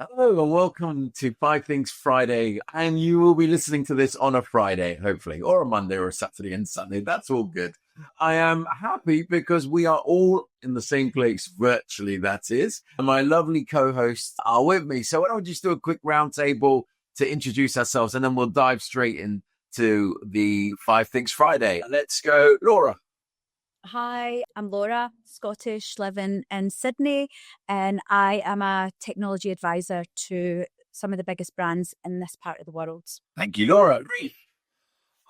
Hello and welcome to Five Things Friday. And you will be listening to this on a Friday, hopefully, or a Monday or a Saturday and Sunday. That's all good. I am happy because we are all in the same place virtually, that is. And my lovely co-hosts are with me. So why don't we just do a quick round table to introduce ourselves and then we'll dive straight into the Five Things Friday. Let's go, Laura. Hi, I'm Laura, Scottish, living in Sydney, and I am a technology advisor to some of the biggest brands in this part of the world. Thank you, Laura. Ryf.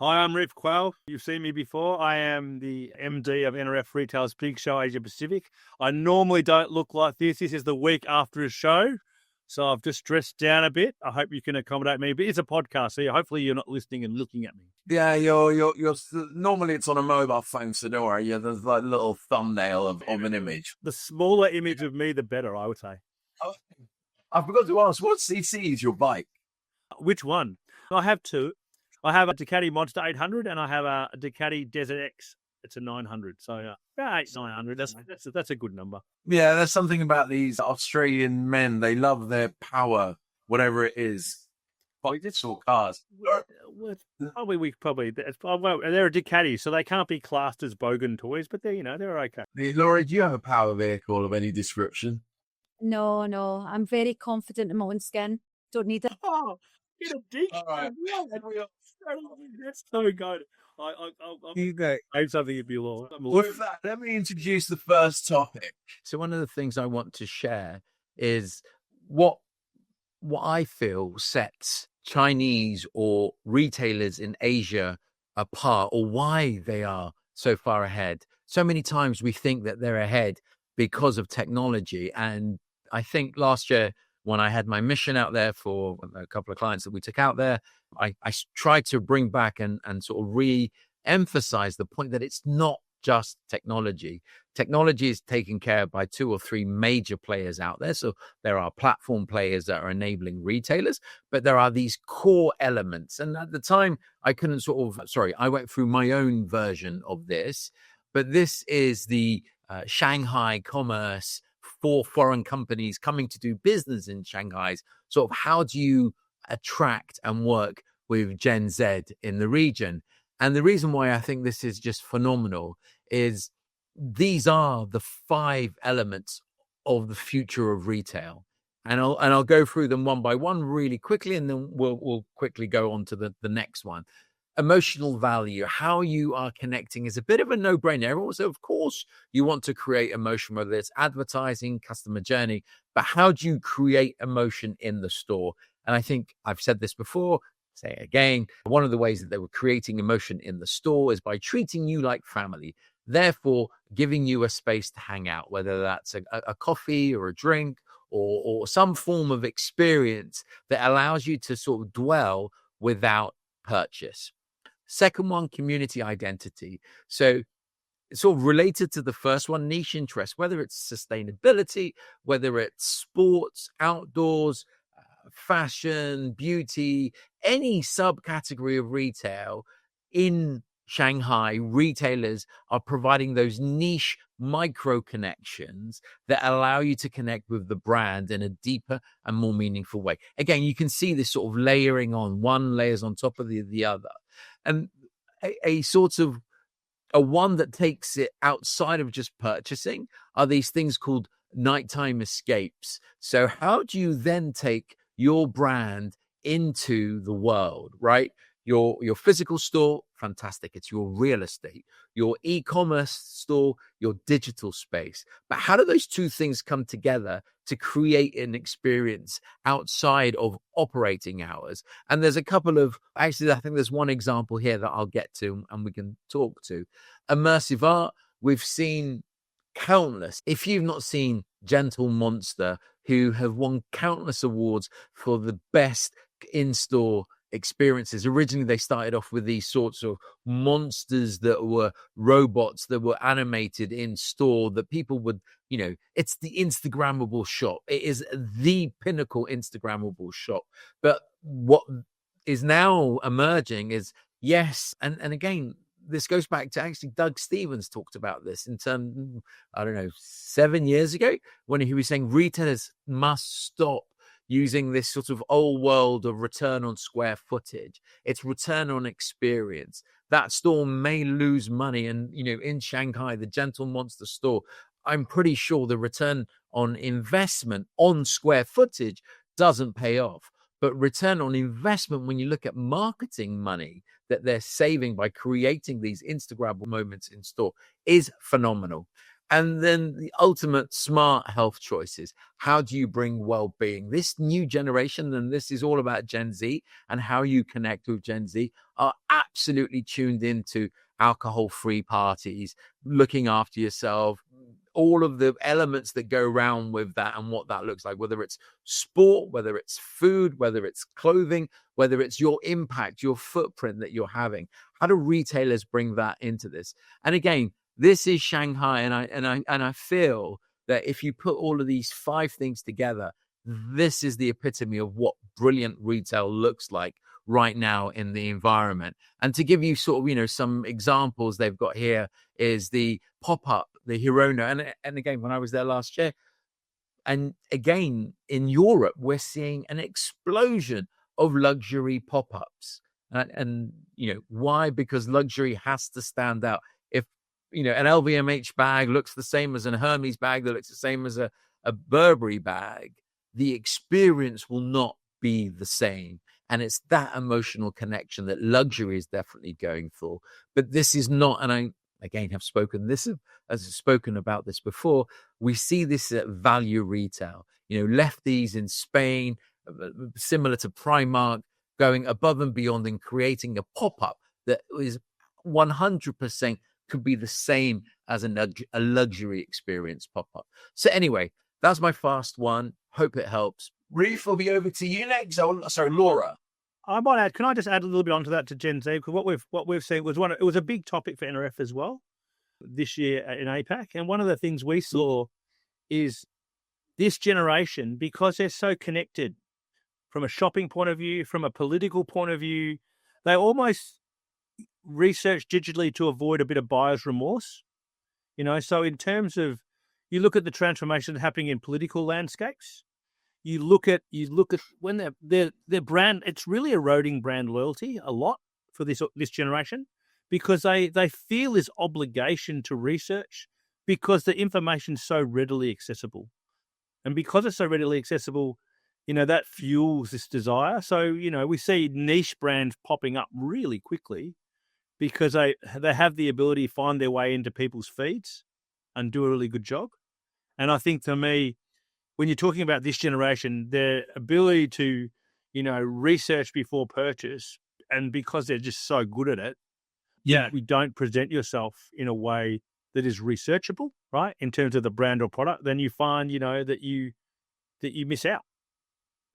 Hi, I'm Ryf Quail. You've seen me before. I am the MD of NRF Retail's Big Show Asia Pacific. I normally don't look like this. This is the week after a show, so I've just dressed down a bit. I hope you can accommodate me, but it's a podcast, so hopefully you're not listening and looking at me. Yeah, you're normally it's on a mobile phone, so don't worry. Yeah, there's like a little thumbnail of an image. The smaller image of me, the better, I would say. Oh, I forgot to ask, what CC is your bike? Which one? I have two. I have a Ducati Monster 800 and I have a Ducati Desert X. It's a 900. So 900. That's a good number. Yeah, there's something about these Australian men. They love their power, whatever it is. Bikes or cars? They're a Ducati, so they can't be classed as bogan toys, but they're okay. Laura, do you have a power vehicle of any description? No, I'm very confident in my own skin. Don't need it. Oh, get a dick. All right. That's so good. I have something to be Laura. With that, let me introduce the first topic. So one of the things I want to share is what I feel sets Chinese or retailers in Asia apart, or why they are so far ahead. So many times we think that they're ahead because of technology. And I think last year when I had my mission out there for a couple of clients that we took out there, I tried to bring back and sort of re-emphasize the point that it's not just technology. Technology is taken care of by two or three major players out there. So there are platform players that are enabling retailers, but there are these core elements. And at the time, I went through my own version of this, but this is the Shanghai commerce for foreign companies coming to do business in Shanghai. Sort of how do you attract and work with Gen Z in the region? And the reason why I think this is just phenomenal is these are the 5 elements of the future of retail. And I'll go through them one by one really quickly, and then we'll quickly go on to the next one. Emotional value, how you are connecting is a bit of a no-brainer. So of course you want to create emotion, whether it's advertising, customer journey, but how do you create emotion in the store? And I think I've said this before, say it again, one of the ways that they were creating emotion in the store is by treating you like family, therefore giving you a space to hang out, whether that's a coffee or a drink or some form of experience that allows you to sort of dwell without purchase. Second one, community identity. So it's sort of related to the first one, niche interest, whether it's sustainability, whether it's sports, outdoors, fashion, beauty, any subcategory of retail in Shanghai, retailers are providing those niche micro connections that allow you to connect with the brand in a deeper and more meaningful way. Again, you can see this sort of layering on, one layers on top of the other. And a sort of a one that takes it outside of just purchasing are these things called nighttime escapes. So how do you then take your brand into the world, right? Your physical store, fantastic. It's your real estate. Your e-commerce store, your digital space. But how do those two things come together to create an experience outside of operating hours? And there's a couple of, actually, I think there's one example here that I'll get to and we can talk to. Immersive art, we've seen countless. If you've not seen Gentle Monster, who have won countless awards for the best in-store experiences. Originally, they started off with these sorts of monsters that were robots that were animated in store that people would, it's the Instagrammable shop. It is the pinnacle Instagrammable shop. But what is now emerging is, yes, and again, this goes back to actually Doug Stevens talked about this in terms, 7 years ago, when he was saying retailers must stop using this sort of old world of return on square footage. It's return on experience. That store may lose money. And, in Shanghai, the Gentle Monster store, I'm pretty sure the return on investment on square footage doesn't pay off. But return on investment, when you look at marketing money that they're saving by creating these Instagrammable moments in store, is phenomenal. And then the ultimate smart health choices. How do you bring well-being? This new generation, and this is all about Gen Z and how you connect with Gen Z, are absolutely tuned into alcohol-free parties, looking after yourself, all of the elements that go around with that and what that looks like, whether it's sport, whether it's food, whether it's clothing, whether it's your impact, your footprint that you're having. How do retailers bring that into this? And again, this is Shanghai, and I feel that if you put all of these 5 things together, this is the epitome of what brilliant retail looks like right now in the environment. And to give you sort of, some examples they've got here is the pop-up, the Hirona. And again, when I was there last year, and again, in Europe, we're seeing an explosion of luxury pop-ups. And why? Because luxury has to stand out. If, an LVMH bag looks the same as an Hermès bag that looks the same as a Burberry bag, the experience will not be the same. And it's that emotional connection that luxury is definitely going for. But this is not, and I, again, have spoken about this before, we see this at value retail. Lefty's in Spain, similar to Primark, going above and beyond and creating a pop-up that is 100% could be the same as a luxury experience pop-up. So anyway, that's my fast one. Hope it helps. Ryf, will be over to you next. Oh, sorry, Laura. I might add. Can I just add a little bit onto that to Gen Z? Because what we've seen was it was a big topic for NRF as well this year in APAC. And one of the things we saw is this generation, because they're so connected from a shopping point of view, from a political point of view, they almost research digitally to avoid a bit of buyer's remorse. So in terms of, you look at the transformation happening in political landscapes. You look at when their brand, it's really eroding brand loyalty a lot for this generation, because they feel this obligation to research because the information's so readily accessible. And because it's so readily accessible, that fuels this desire. So, we see niche brands popping up really quickly because they have the ability to find their way into people's feeds and do a really good job. And I think, to me, when you're talking about this generation, their ability to, research before purchase, and because they're just so good at it, you don't present yourself in a way that is researchable, right? In terms of the brand or product, then you find, that you miss out.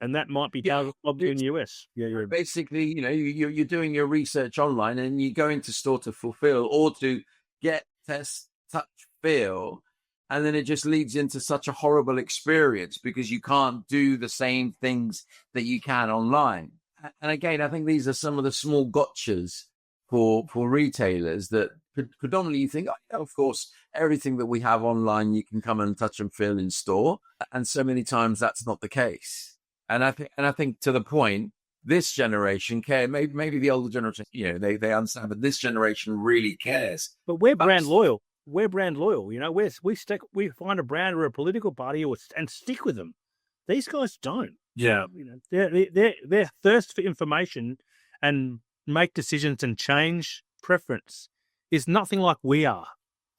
And that might be in the US. Yeah, Basically, you're doing your research online and you go into store to fulfill or to get, test, touch, feel. And then it just leads into such a horrible experience because you can't do the same things that you can online. And again, I think these are some of the small gotchas for retailers that predominantly you think, of course, everything that we have online, you can come and touch and feel in store. And so many times that's not the case. And I think to the point, this generation care, maybe the older generation, they understand, but this generation really cares. But we're brand loyal. We're brand loyal. We find a brand or a political party and stick with them. These guys don't. Yeah. Their thirst for information and make decisions and change preference is nothing like we are.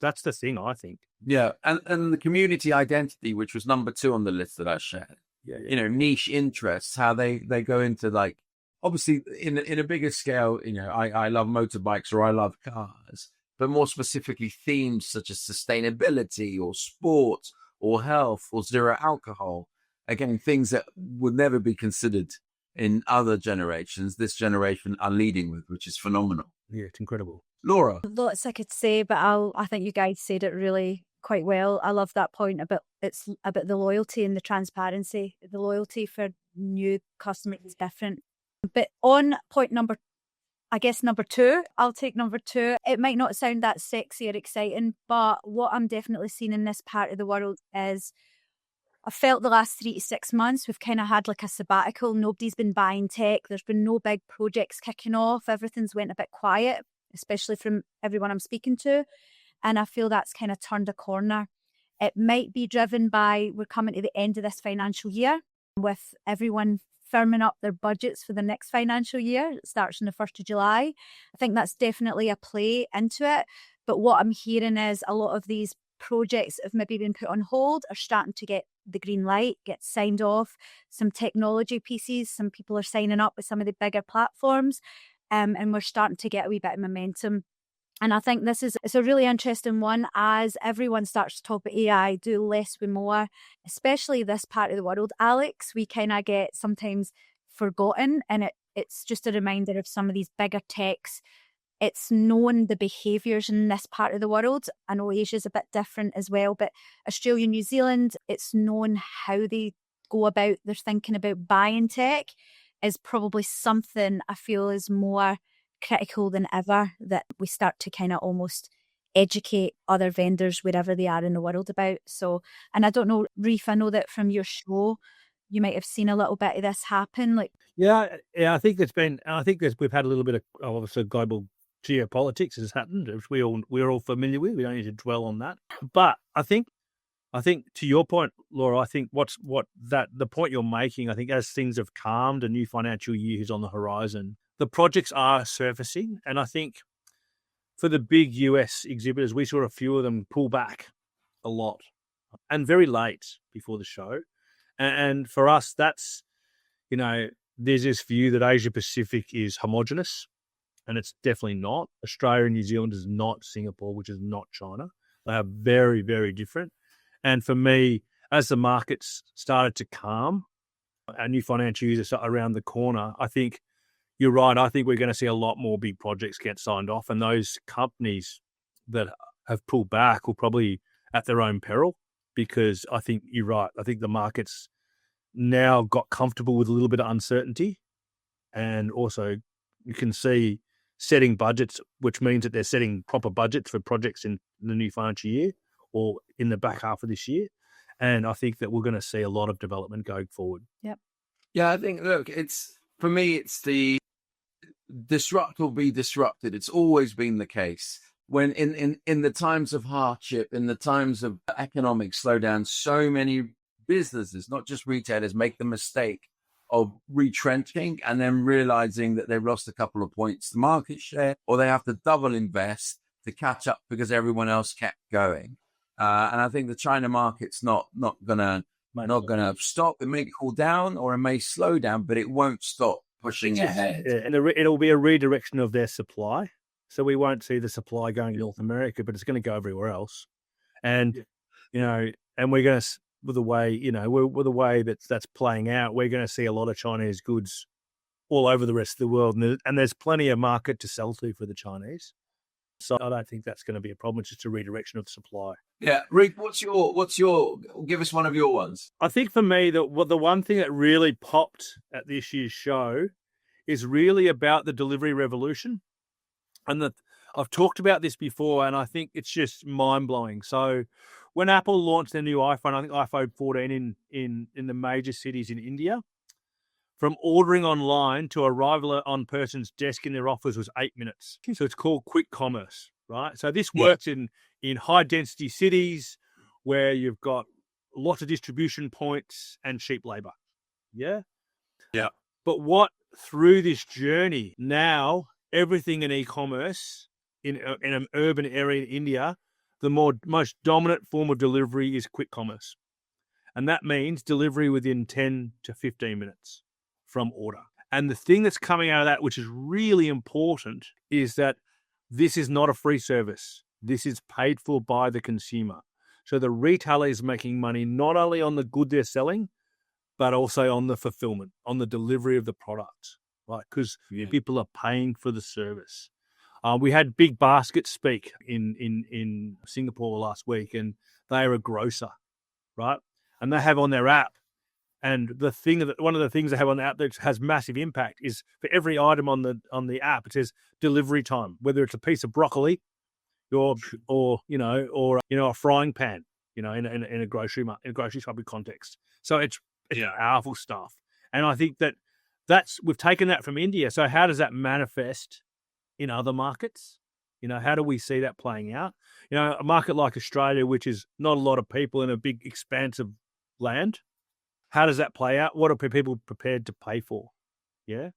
That's the thing, I think. Yeah. And the community identity, which was number 2 on the list that I shared. Yeah. Niche interests, how they go into, like, obviously in a bigger scale, I love motorbikes or I love cars, but more specifically themes such as sustainability or sport or health or zero alcohol. Again, things that would never be considered in other generations. This generation are leading with, which is phenomenal. Yeah, it's incredible. Laura. Lots I could say, but I think you guys said it really quite well. I love that point about the loyalty and the transparency. The loyalty for new customers is different. But on point number 2, I'll take number 2. It might not sound that sexy or exciting, but what I'm definitely seeing in this part of the world is I felt the last 3 to 6 months, we've kind of had like a sabbatical. Nobody's been buying tech. There's been no big projects kicking off. Everything's went a bit quiet, especially from everyone I'm speaking to. And I feel that's kind of turned a corner. It might be driven by we're coming to the end of this financial year with everyone firming up their budgets for the next financial year. It starts on the 1st of July. I think that's definitely a play into it. But what I'm hearing is a lot of these projects have maybe been put on hold are starting to get the green light, get signed off. Some technology pieces, some people are signing up with some of the bigger platforms, and we're starting to get a wee bit of momentum. And I think it's a really interesting one as everyone starts to talk about AI, do less with more, especially this part of the world, Alex. We kind of get sometimes forgotten, and it's just a reminder of some of these bigger techs. It's known the behaviours in this part of the world. I know Asia's a bit different as well, but Australia, New Zealand, it's known how they go about their thinking about buying tech is probably something I feel is more critical than ever, that we start to kind of almost educate other vendors wherever they are in the world about. So, and I don't know, Ryf, I know that from your show, you might have seen a little bit of this happen. Yeah, I think we've had a little bit of obviously global geopolitics has happened, which we're all familiar with. We don't need to dwell on that. But I think to your point, Laura, I think the point you're making, I think as things have calmed, a new financial year is on the horizon. The projects are surfacing, and I think for the big US exhibitors, we saw a few of them pull back a lot and very late before the show. And for us, that's, there's this view that Asia Pacific is homogenous, and it's definitely not. Australia and New Zealand is not Singapore, which is not China. They are very, very different. And for me, as the markets started to calm, our new financial year is around the corner, I think you're right. I think we're going to see a lot more big projects get signed off, and those companies that have pulled back will probably at their own peril, because I think you're right. I think the markets now got comfortable with a little bit of uncertainty, and also you can see setting budgets, which means that they're setting proper budgets for projects in the new financial year or in the back half of this year. And I think that we're going to see a lot of development going forward. Yep. Yeah, I think, look, for me, it's the disrupt will be disrupted. It's always been the case. When in the times of hardship, in the times of economic slowdown, so many businesses, not just retailers, make the mistake of retrenching and then realizing that they've lost a couple of points to market share, or they have to double invest to catch up because everyone else kept going. And I think the China market's not gonna stop. It may cool down or it may slow down, but it won't stop pushing ahead. Yeah, and it'll be a redirection of their supply. So we won't see the supply going to North America, but it's going to go everywhere else. And, and we're going to, with the way that's playing out, we're going to see a lot of Chinese goods all over the rest of the world. And there's plenty of market to sell to for the Chinese. So I don't think that's going to be a problem. It's just a redirection of supply. Yeah. Ryf, what's your, give us one of your ones. I think for me, the one thing that really popped at this year's show is really about the delivery revolution. And I've talked about this before, and I think it's just mind-blowing. So when Apple launched their new iPhone, I think iPhone 14 in the major cities in India, from ordering online to arrival on person's desk in their office was 8 minutes. So it's called quick commerce, right? So this works in high-density cities where you've got lots of distribution points and cheap labor. Yeah? Yeah. But what, through this journey, now everything in e-commerce in an urban area in India, the most dominant form of delivery is quick commerce. And that means delivery within 10 to 15 minutes from order. And the thing that's coming out of that, which is really important, is that this is not a free service. This is paid for by the consumer. So the retailer is making money not only on the good they're selling, but also on the fulfillment, on the delivery of the product, right? Because people are paying for the service. We had Big Basket speak in Singapore last week, and they are a grocer, right? And they have on their app, and one of the things they have on the app that has massive impact is for every item on the app, it says delivery time, whether it's a piece of broccoli or a frying pan, in a grocery shopping context. So it's powerful stuff. And I think we've taken that from India. So how does that manifest in other markets? How do we see that playing out? A market like Australia, which is not a lot of people in a big expanse of land, how does that play out? What are people prepared to pay for? Yeah.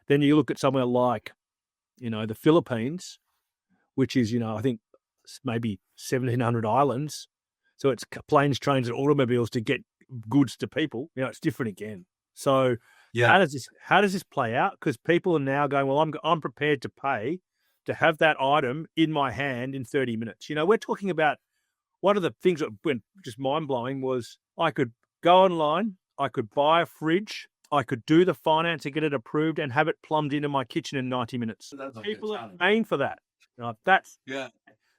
Then you look at somewhere like, the Philippines, which is, I think maybe 1,700 islands. So it's planes, trains, and automobiles to get goods to people. It's different again. So how does this play out? Because people are now going, well, I'm prepared to pay to have that item in my hand in 30 minutes. We're talking about one of the things that went just mind blowing was I could go online, I could buy a fridge, I could do the finance and get it approved and have it plumbed into my kitchen in 90 minutes. People are paying for that.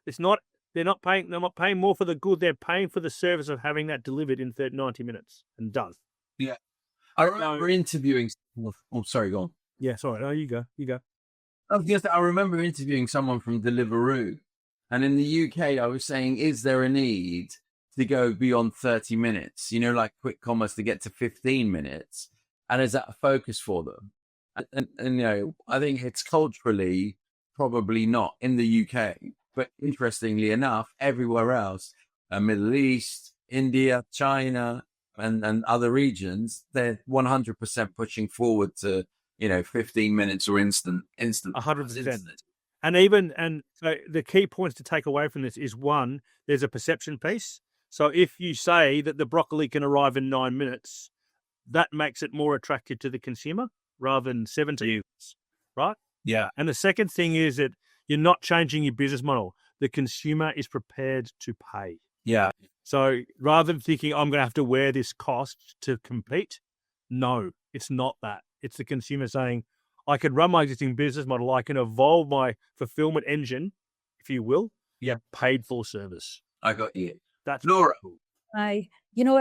It's not. They're not paying more for the good. They're paying for the service of having that delivered in 90 minutes and done. Yeah. I remember interviewing. Oh, sorry, go on. Yeah, sorry. No, you go. I remember interviewing someone from Deliveroo, and in the UK, I was saying, is there a need to go beyond 30 minutes? Like quick commerce to get to 15 minutes, and is that a focus for them? And I think it's culturally probably not in the UK. But interestingly enough, everywhere else, Middle East, India, China, and other regions, they're 100% pushing forward to, 15 minutes or instant. 100%. And so the key points to take away from this is, one, there's a perception piece. So if you say that the broccoli can arrive in 9 minutes, that makes it more attractive to the consumer rather than 17 minutes, right? Yeah. And the second thing is that you're not changing your business model. The consumer is prepared to pay. Yeah. So rather than thinking, I'm going to have to wear this cost to compete, no, it's not that. It's the consumer saying, I can run my existing business model. I can evolve my fulfillment engine, if you will. Yeah. Paid for service. I got you. That's Laura. cool.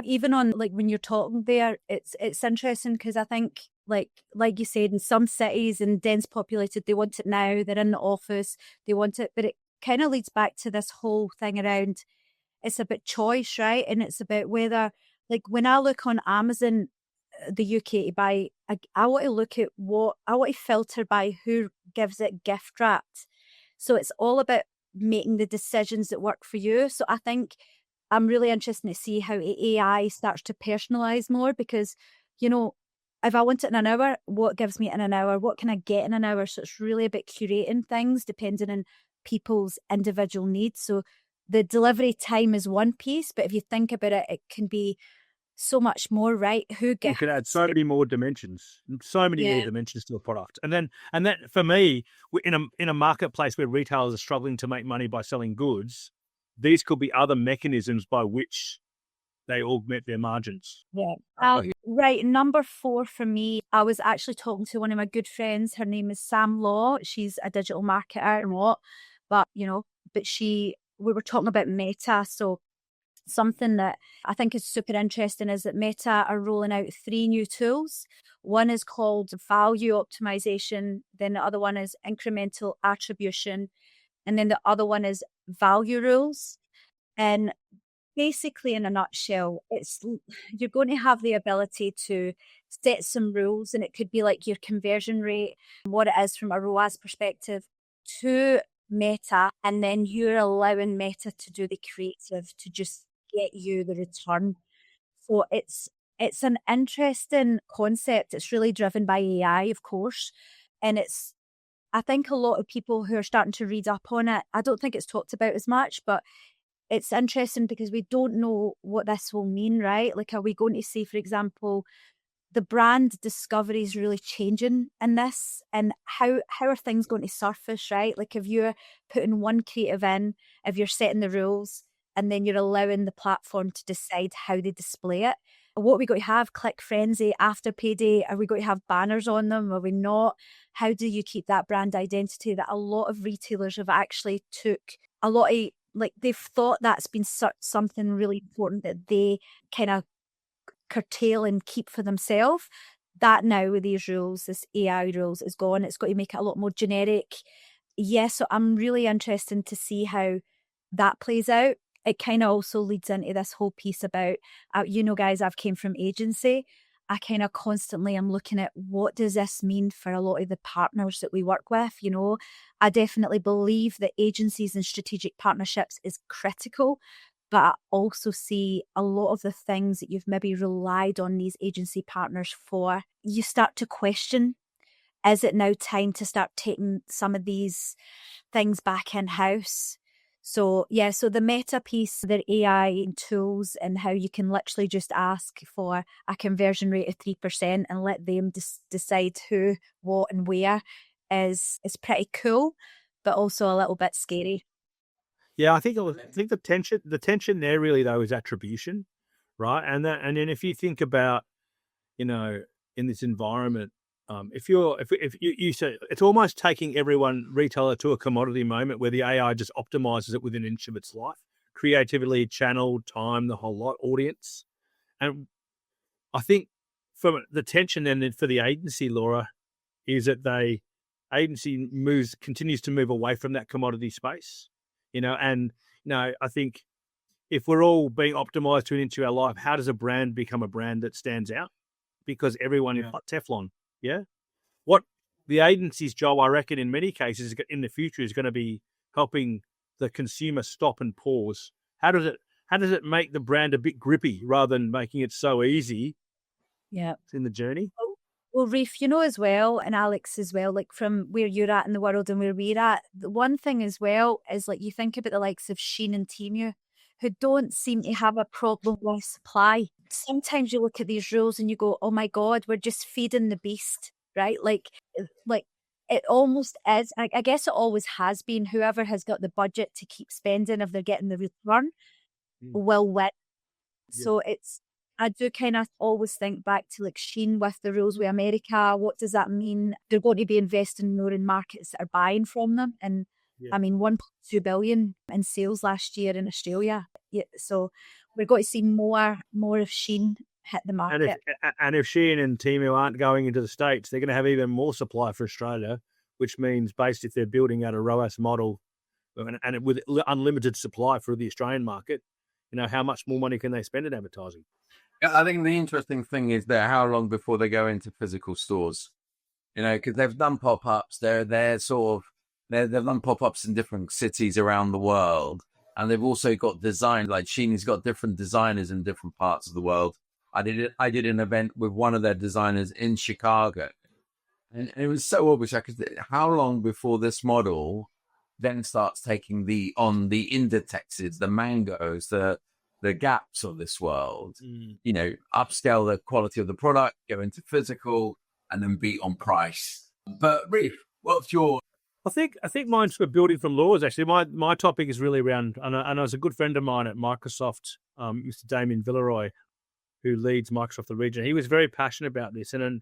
Even on when you're talking there, it's interesting because I think like you said, in some cities and dense populated, they want it now. They're in the office, they want it, but it kind of leads back to this whole thing around it's about choice, right? And it's about whether, like, when I look on Amazon, the UK to buy, I want to look at I want to filter by who gives it gift wrapped. So it's all about making the decisions that work for you. So I think I'm really interested to see how AI starts to personalize more because, if I want it in an hour, what gives me it in an hour? What can I get in an hour? So it's really about curating things depending on people's individual needs. So the delivery time is one piece, but if you think about it, it can be so much more, right? You could add so many more dimensions, so many more dimensions to a product. And that for me, in a marketplace where retailers are struggling to make money by selling goods, these could be other mechanisms by which they augment their margins. Yeah. Right. Number 4 for me, I was actually talking to one of my good friends. Her name is Sam Law. She's a digital marketer and but we were talking about Meta. So something that I think is super interesting is that Meta are rolling out 3 new tools. One is called value optimization. Then the other one is incremental attribution. And then the other one is value rules. And basically, in a nutshell, you're going to have the ability to set some rules, and it could be like your conversion rate, what it is from a ROAS perspective, to Meta, and then you're allowing Meta to do the creative to just get you the return. So it's an interesting concept. It's really driven by AI, of course, and I think a lot of people who are starting to read up on it, I don't think it's talked about as much, but it's interesting because we don't know what this will mean, right? Like, are we going to see, for example, the brand discovery is really changing in this, and how are things going to surface, right? Like, if you're putting one creative in, if you're setting the rules, and then you're allowing the platform to decide how they display it. What are we going to have? Click Frenzy, After Payday? Are we going to have banners on them? Are we not? How do you keep that brand identity that a lot of retailers have actually took a lot of, like, they've thought that's been something really important that they kind of curtail and keep for themselves. That now with these rules, this AI rules is gone. It's got to make it a lot more generic. So I'm really interested to see how that plays out. it kind of also leads into this whole piece about, guys, I've came from agency. I kind of constantly am looking at what does this mean for a lot of the partners that we work with. I definitely believe that agencies and strategic partnerships is critical, but I also see a lot of the things that you've maybe relied on these agency partners for, you start to question, is it now time to start taking some of these things back in-house? So the meta piece, their AI tools and how you can literally just ask for a conversion rate of 3% and let them decide who, what and where is pretty cool, but also a little bit scary. Yeah, I think the tension there really though is attribution, right? And then if you think about, in this environment, if you say it's almost taking everyone retailer to a commodity moment where the AI just optimizes it within an inch of its life, creativity, channel, time, the whole lot, audience. And I think from the tension then for the agency, Laura, is that agency continues to move away from that commodity space, I think if we're all being optimized to an inch of our life, how does a brand become a brand that stands out? Because everyone is like Teflon. Yeah. What the agency's job, I reckon, in many cases in the future is going to be helping the consumer stop and pause. How does it make the brand a bit grippy rather than making it so easy? Yeah. In the journey. Well, Ryf, as well, and Alex as well, like from where you're at in the world and where we're at, the one thing as well is like you think about the likes of Shein and Temu, who don't seem to have a problem with supply. Sometimes you look at these rules and you go, oh my God, we're just feeding the beast, right? Like it almost is. I guess it always has been. Whoever has got the budget to keep spending, if they're getting the return, will win. Yeah. So I do kind of always think back to like Shein with the rules with America. What does that mean? They're going to be investing more in markets that are buying from them. And I mean, 1.2 billion in sales last year in Australia. Yeah, so we're going to see more of Shein hit the market. And if Shein and Temu aren't going into the States, they're going to have even more supply for Australia, which means basically if they're building out a ROAS model and with unlimited supply for the Australian market, how much more money can they spend in advertising? Yeah, I think the interesting thing is how long before they go into physical stores, because they've done pop-ups. They've done pop-ups in different cities around the world. And they've also got design, like Sheeny's got different designers in different parts of the world. I did an event with one of their designers in Chicago. And it was so obvious. How long before this model then starts taking the Inditexes, the Mangos, the Gaps of this world, upscale the quality of the product, go into physical, and then beat on price. But Ryf, what's your... I think mine's for building from Laura's, actually. My topic is really around, and I was a good friend of mine at Microsoft, Mr. Damien Villeroy, who leads Microsoft the region. He was very passionate about this. And then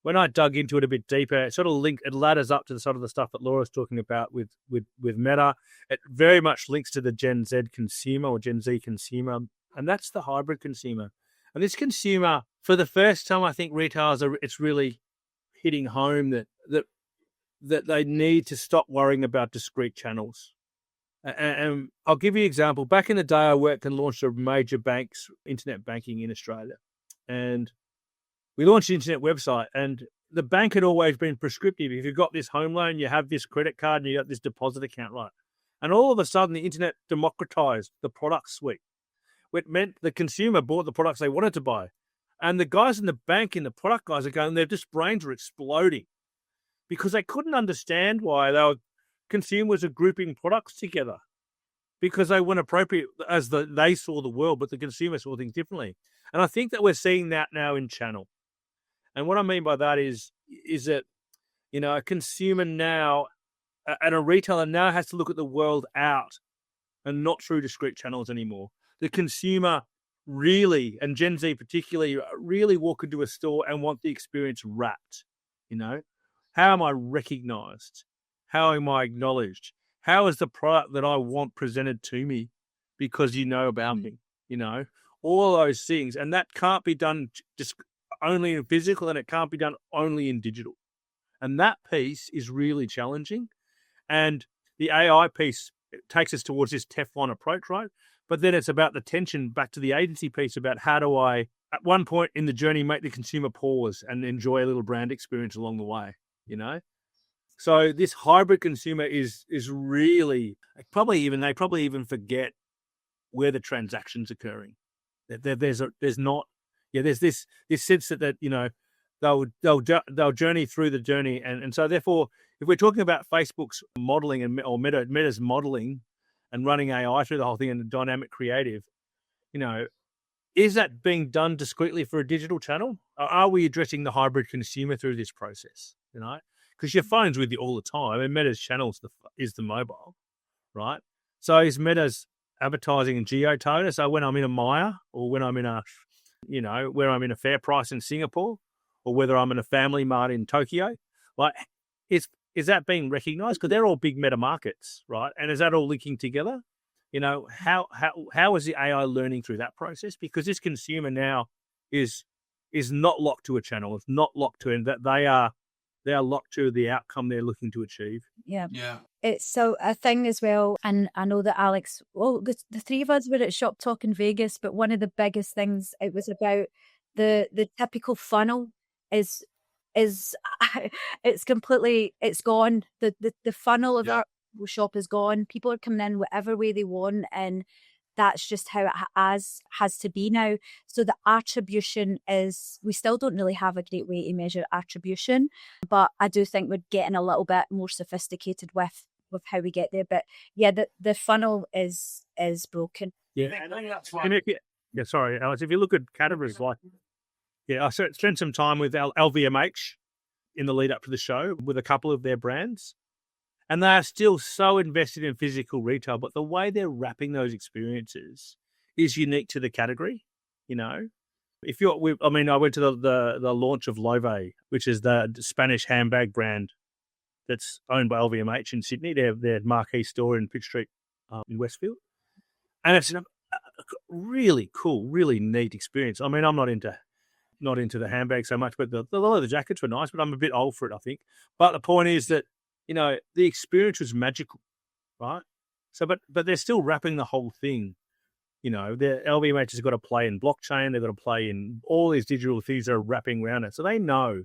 when I dug into it a bit deeper, it ladders up to the sort of the stuff that Laura's talking about with Meta. It very much links to the Gen Z consumer or Gen Z consumer, and that's the hybrid consumer. And this consumer, for the first time, I think retailers it's really hitting home that they need to stop worrying about discrete channels. And I'll give you an example. Back in the day, I worked and launched a major bank's internet banking in Australia. And we launched an internet website, and the bank had always been prescriptive. If you've got this home loan, you have this credit card, and you got this deposit account, right? And all of a sudden, the internet democratized the product suite. It meant the consumer bought the products they wanted to buy. And the guys in the bank and the product guys are going, their brains were exploding because they couldn't understand why consumers are grouping products together because they weren't appropriate as they saw the world, but the consumer saw things differently. And I think that we're seeing that now in channel. And what I mean by that is that, a consumer now and a retailer now has to look at the world out and not through discrete channels anymore. The consumer really, and Gen Z particularly, really walk into a store and want the experience wrapped. How am I recognized? How am I acknowledged? How is the product that I want presented to me because you know about me? All those things. And that can't be done just only in physical, and it can't be done only in digital. And that piece is really challenging. And the AI piece takes us towards this Teflon approach, right? But then it's about the tension back to the agency piece about how do I, at one point in the journey, make the consumer pause and enjoy a little brand experience along the way, you know? So this hybrid consumer is really they probably even forget where the transaction's occurring. There's this sense that you know they'll journey through the journey, and so therefore, if we're talking about Facebook's modeling or Meta's modeling and running AI through the whole thing and dynamic creative, you know, is that being done discreetly for a digital channel? Or are we addressing the hybrid consumer through this process? You know, because your phone's with you all the time. I mean, Meta's channel is the mobile, right? So is Meta's advertising and geotoner. So when I'm in a Maya or when I'm in a, you know, where I'm in a Fair Price in Singapore or whether I'm in a Family Mart in Tokyo, like is that being recognized? Because they're all big meta markets, right? And is that all linking together? You know, how is the AI learning through that process? Because this consumer now is not locked to a channel. It's not locked to it. That they are locked to the outcome they're looking to achieve. Yeah. It's so a thing as well. And I know that Alex, the three of us were at Shop Talk in Vegas, but one of the biggest things, it was about the typical funnel is it's gone. The funnel of our shop is gone. People are coming in whatever way they want, and that's just how it has to be now. So the attribution is, we still don't really have a great way to measure attribution, but I do think we're getting a little bit more sophisticated with how we get there. But yeah, the funnel is broken. Yeah, I think that's why. Sorry, Alex. If you look at categories like, I spent some time with LVMH in the lead up to the show with a couple of their brands. And they are still so invested in physical retail, but the way they're wrapping those experiences is unique to the category. You know, I went to the launch of Loewe, which is the Spanish handbag brand that's owned by LVMH in Sydney. They have their marquee store in Pitt Street in Westfield, and it's a really cool, really neat experience. I mean, I'm not into the handbag so much, but a lot of the jackets were nice, but I'm a bit old for it, I think. But the point is that, you know, the experience was magical, right? So, but they're still wrapping the whole thing. You know, the LVMH has got to play in blockchain. They've got to play in all these digital things that are wrapping around it. So they know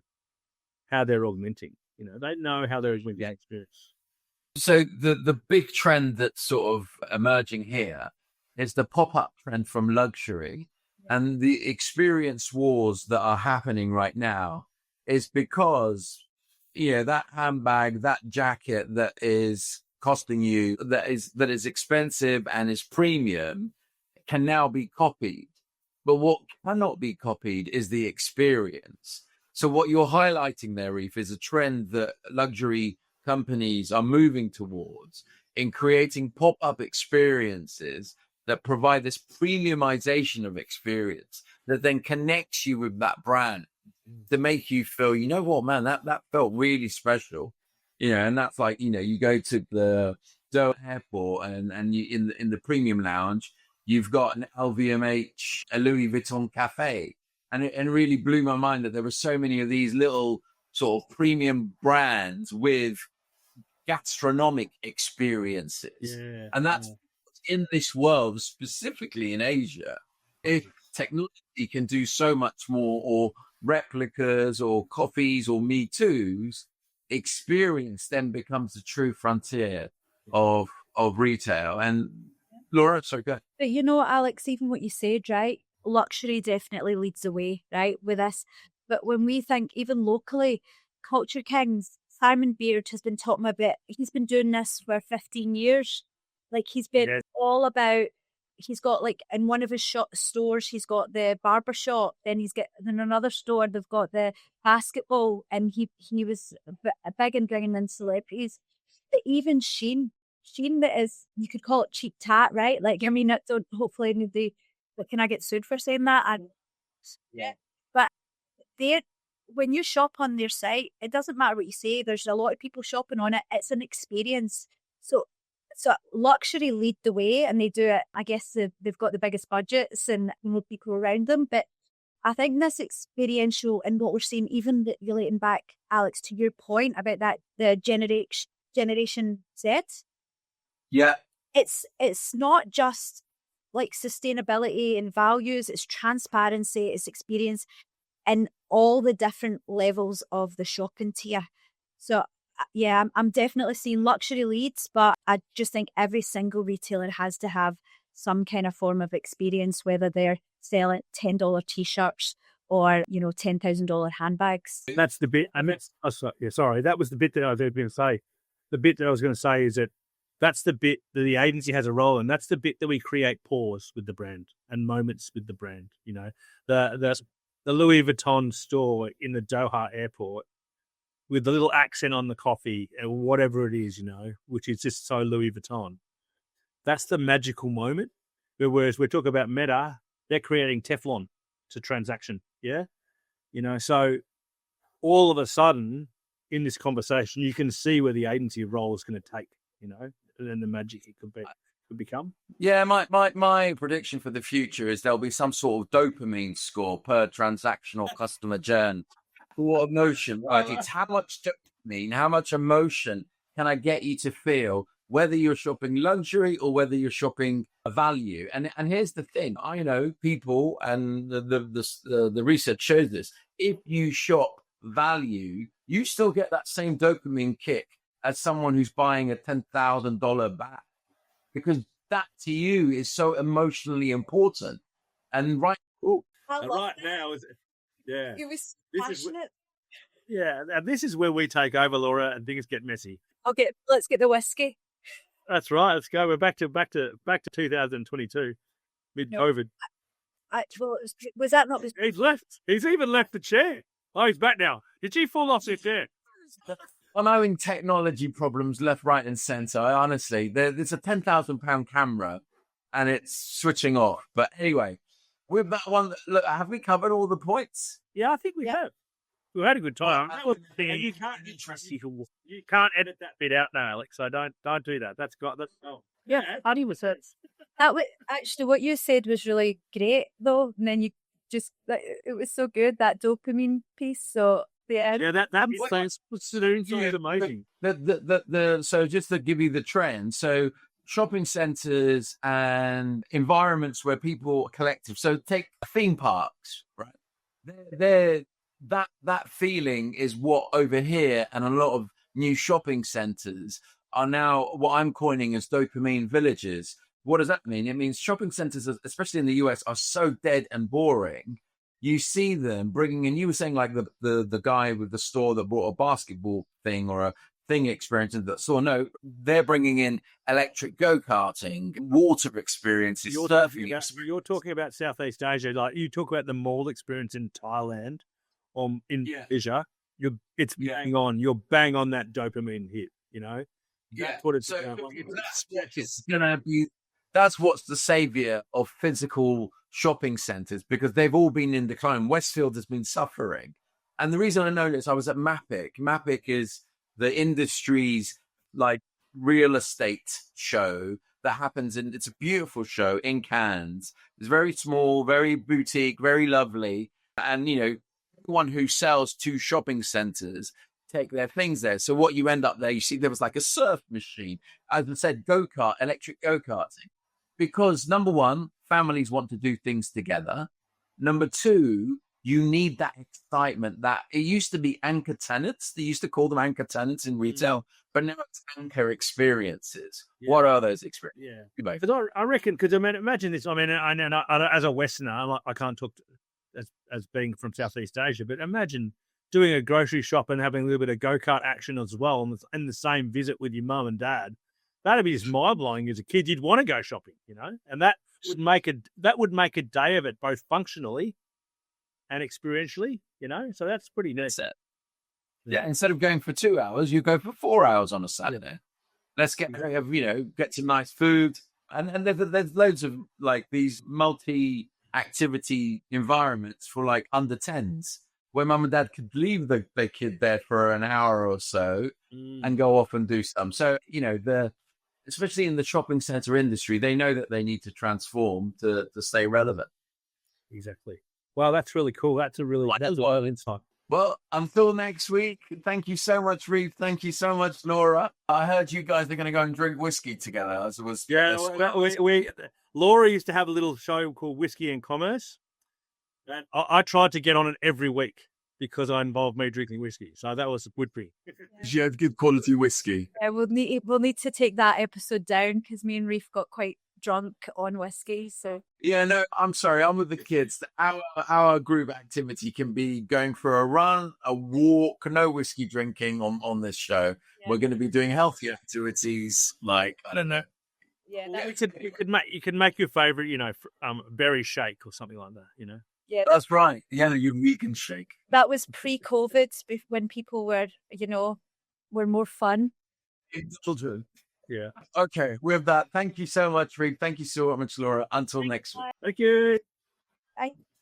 how they're augmenting. You know, they know how they're augmenting the experience. So the big trend that's sort of emerging here is the pop-up trend from luxury, and the experience wars that are happening right now is because, you know, that handbag, that jacket that is costing you, that is expensive and is premium, can now be copied. But what cannot be copied is the experience. So what you're highlighting there, Ryf, is a trend that luxury companies are moving towards in creating pop-up experiences that provide this premiumization of experience that then connects you with that brand to make you feel, you know what, man, that felt really special, you know. And that's like, you know, you go to the Doha airport and you in the premium lounge, you've got an LVMH, a Louis Vuitton cafe, and it really blew my mind that there were so many of these little sort of premium brands with gastronomic experiences, and that's in this world, specifically in Asia. If technology can do so much more, or replicas or coffees or Me Too's, experience then becomes the true frontier of retail. And Laura, sorry, go ahead. But you know, Alex, even what you said, right? Luxury definitely leads the way, right, with this. But when we think even locally, Culture Kings, Simon Beard has been talking about, he's been doing this for 15 years. Like, he's been all about, he's got, like, in one of his stores, he's got the barber shop. Then he's got, in another store, they've got the basketball. And he was big in bringing in celebrities. But even Shein that is, you could call it cheap tat, right? Like, I mean, hopefully nobody, but can I get sued for saying that? But when you shop on their site, it doesn't matter what you say. There's a lot of people shopping on it. It's an experience. So luxury lead the way, and they do it. I guess they've got the biggest budgets and more people around them. But I think this experiential, and what we're seeing, even relating back, Alex, to your point about that, the Generation Z. Yeah. It's not just like sustainability and values, it's transparency, it's experience in all the different levels of the shopping tier. So yeah, I'm definitely seeing luxury leads, but I just think every single retailer has to have some kind of form of experience, whether they're selling $10 t-shirts or, you know, $10,000 handbags. That's the bit, and that's, sorry, that was the bit that I was going to say. The bit that I was going to say is that that's the bit that the agency has a role in. That's the bit that we create pause with the brand and moments with the brand. You know, the Louis Vuitton store in the Doha airport with the little accent on the coffee and whatever it is, you know, which is just so Louis Vuitton. That's the magical moment. Whereas we're talking about Meta, they're creating Teflon to transaction. Yeah. You know, so all of a sudden in this conversation, you can see where the agency role is going to take, you know, and then the magic it could become. Yeah, my prediction for the future is there'll be some sort of dopamine score per transactional customer journey. What emotion, right? It's how much dopamine, how much emotion can I get you to feel, whether you're shopping luxury or whether you're shopping a value. And here's the thing, I know people, and the research shows this, if you shop value, you still get that same dopamine kick as someone who's buying a $10,000 bag, because that to you is so emotionally important. And right now, yeah, It was passionate. And this is where we take over, Laura, and things get messy. Let's get the whiskey. That's right. Let's go. We're back to 2022, mid-COVID. Was that not? He's left. He's even left the chair. Oh, he's back now. Did you fall off his chair? I'm having technology problems left, right, and centre. Honestly, there's a £10,000 camera, and it's switching off. But anyway, with that one, look, have we covered all the points? Yeah, I think we have. We had a good time. You can't edit that bit out now, Alex. So don't do that. That's 100%. That was actually what you said was really great, though. And then you just it was so good, that dopamine piece. So that was amazing. So just to give you the trend, so shopping centres and environments where people are collective. So take theme parks, right? That feeling is what over here, and a lot of new shopping centres are now what I'm coining as dopamine villages. What does that mean? It means shopping centres, especially in the US, are so dead and boring. You see them bringing in, you were saying like the guy with the store that brought a basketball thing or a thing experience into that store. No, they're bringing in electric go-karting, water experiences. You're talking about Southeast Asia. Like you talk about the mall experience in Thailand or in Asia. It's bang on. You're bang on that dopamine hit, you know? That's what it's That's what's the savior of physical shopping centers, because they've all been in decline. Westfield has been suffering. And the reason I know this, I was at MAPIC. MAPIC is the industry's like real estate show that happens it's a beautiful show in Cannes. It's very small, very boutique, very lovely. And, you know, one who sells to shopping centers take their things there. So what you end up there, you see there was like a surf machine, as I said, electric go-karting. Because number one, families want to do things together. Number two, you need that excitement. That it used to be anchor tenants. They used to call them anchor tenants in retail, but now it's anchor experiences. Yeah. What are those experiences? Yeah, because I reckon, because I mean, imagine this. I mean, I as a Westerner, I can't talk as being from Southeast Asia, but imagine doing a grocery shop and having a little bit of go-kart action as well, and the same visit with your mum and dad. That'd be just mind-blowing as a kid. You'd want to go shopping, you know, and that would make a day of it, both functionally and experientially, you know. So that's pretty neat. Yeah, instead of going for 2 hours, you go for 4 hours on a Saturday. Let's get some nice food, and there's loads of like these multi-activity environments for like under 10s. Where mum and dad could leave their kid there for an hour or so and go off and do some. So, you know, especially in the shopping center industry, they know that they need to transform to stay relevant. Exactly. Well, that's really cool. That's wild insight. Well, until next week, thank you so much, Ryf. Thank you so much, Laura. I heard you guys are going to go and drink whiskey together. Laura used to have a little show called Whiskey and Commerce, and I tried to get on it every week because I involved me drinking whiskey. So that was a good thing. You have good quality whiskey. Yeah, we'll need to take that episode down because me and Ryf got quite drunk on whiskey. So Yeah, no, I'm sorry. I'm with the kids. Our group activity can be going for a run, a walk, no whiskey drinking on this show. Yeah. We're going to be doing healthy activities like, I don't know. yeah, You could make your favorite, berry shake or something like that. That's right. Yeah, you vegan shake. that was pre-COVID when people were, were more fun. Yeah. Okay, with that, thank you so much, Reed. Thank you so much, Laura. Until next week. Thank you. Bye.